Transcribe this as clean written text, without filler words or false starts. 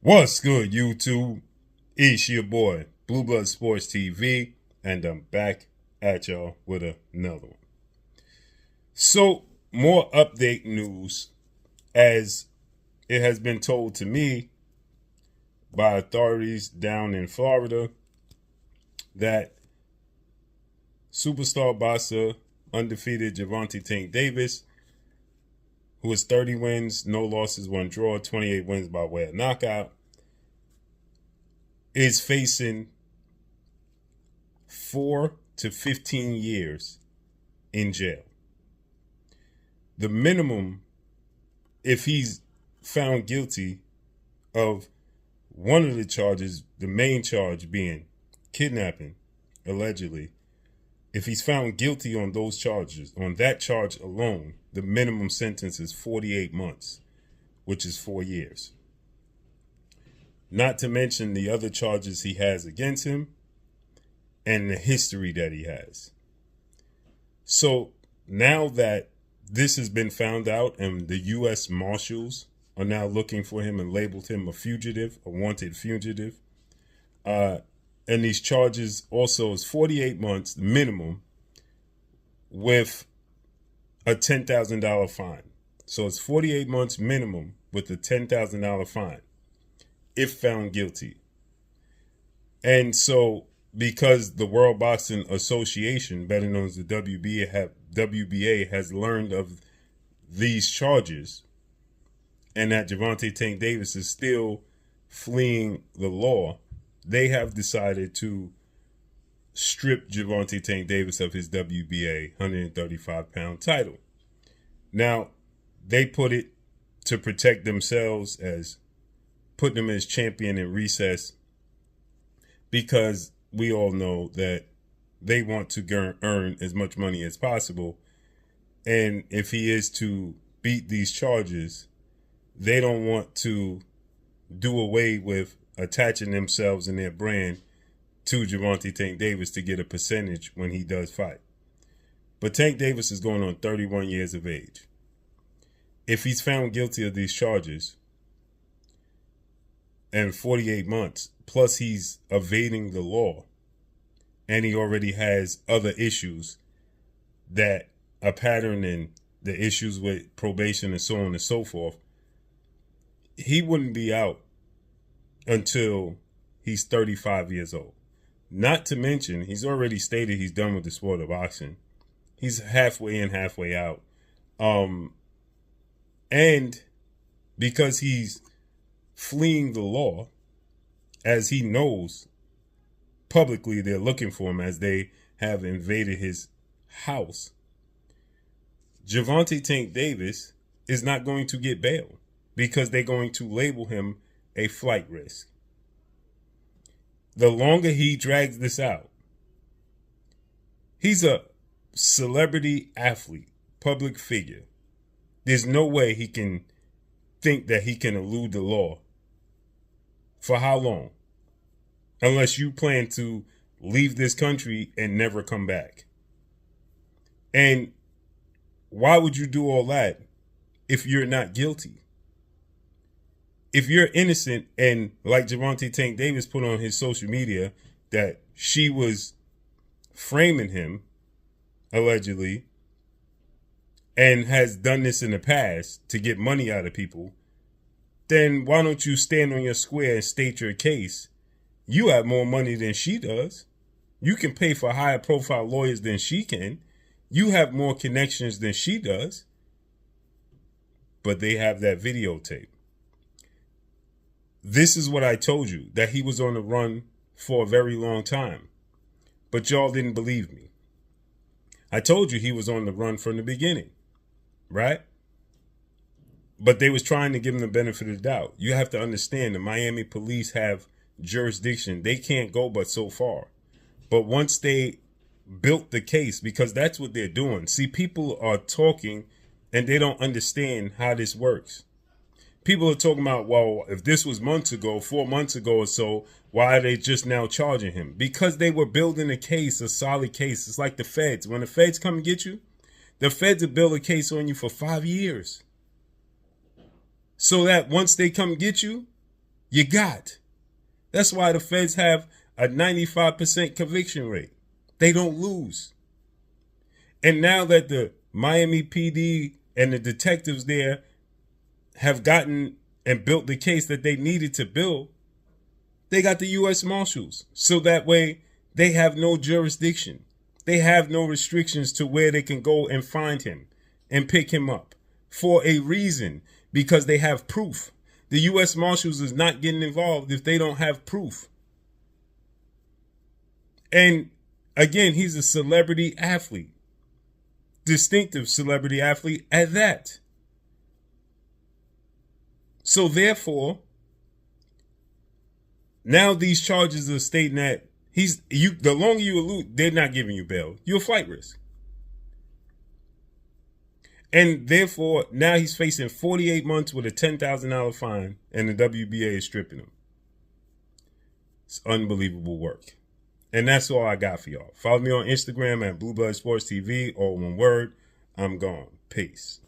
What's good, YouTube? It's your boy, Blue Blood Sports TV, and I'm back at y'all with another one. So, more update news as it has been told to me by authorities down in Florida that superstar boxer, undefeated Gervonta Tank Davis, who has 30 wins, no losses, 1 draw, 28 wins by way of knockout, is facing 4 to 15 years in jail. The minimum, if he's found guilty of one of the charges, the main charge being kidnapping, allegedly, if he's found guilty on those charges, on that charge alone, the minimum sentence is 48 months, which is 4 years. Not to mention the other charges he has against him and the history that he has. So now that this has been found out and the U.S. Marshals are now looking for him and labeled him a fugitive, a wanted fugitive, and these charges also is 48 months minimum with a $10,000 fine. So it's 48 months minimum with a $10,000 fine if found guilty. And so because the World Boxing Association, better known as the WBA, has learned of these charges and that Gervonta Tank Davis is still fleeing the law, they have decided to strip Gervonta Tank Davis of his WBA 135-pound title. Now, they put it to protect themselves as put them as champion in recess because we all know that they want to earn as much money as possible. And if he is to beat these charges, they don't want to do away with attaching themselves and their brand to Gervonta Tank Davis to get a percentage when he does fight. But Tank Davis is going on 31 years of age. If he's found guilty of these charges and 48 months, plus he's evading the law, and he already has other issues that a pattern and the issues with probation and so on and so forth, he wouldn't be out until he's 35 years old. Not to mention, he's already stated he's done with the sport of boxing. He's halfway in, halfway out. And because he's fleeing the law, as he knows publicly they're looking for him as they have invaded his house, Gervonta Tank Davis is not going to get bail because they're going to label him a flight risk. The longer he drags this out, he's a celebrity athlete, public figure. There's no way he can think that he can elude the law. For how long? Unless you plan to leave this country and never come back. And why would you do all that if you're not guilty? If you're innocent, and like Gervonta Tank Davis put on his social media that she was framing him, allegedly, and has done this in the past to get money out of people, then why don't you stand on your square and state your case? You have more money than she does. You can pay for higher profile lawyers than she can. You have more connections than she does. But they have that videotape. This is what I told you, that he was on the run for a very long time. But y'all didn't believe me. I told you he was on the run from the beginning, right? But they was trying to give him the benefit of the doubt. You have to understand the Miami police have jurisdiction. They can't go but so far. But once they built the case, because that's what they're doing. See, people are talking and they don't understand how this works. People are talking about, well, if this was months ago, 4 months ago or so, why are they just now charging him? Because they were building a case, a solid case. It's like the feds. When the feds come and get you, the feds will build a case on you for 5 years. So that once they come get you, You got. That's why the feds have a 95% conviction rate. They don't lose. And now that the Miami PD and the detectives there have gotten and built the case that they needed to build, they got the U.S. Marshals. So that way they have no jurisdiction. They have no restrictions to where they can go and find him and pick him up for a reason, because they have proof. The U.S. Marshals is not getting involved if they don't have proof. And again, he's a celebrity athlete, distinctive celebrity athlete at that. So therefore, now these charges are stating that the longer you elude, they're not giving you bail. You're a flight risk. And therefore, now he's facing 48 months with a $10,000 fine, and the WBA is stripping him. It's unbelievable work. And that's all I got for y'all. Follow me on Instagram at Blue Blood Sports TV, all one word. I'm gone. Peace.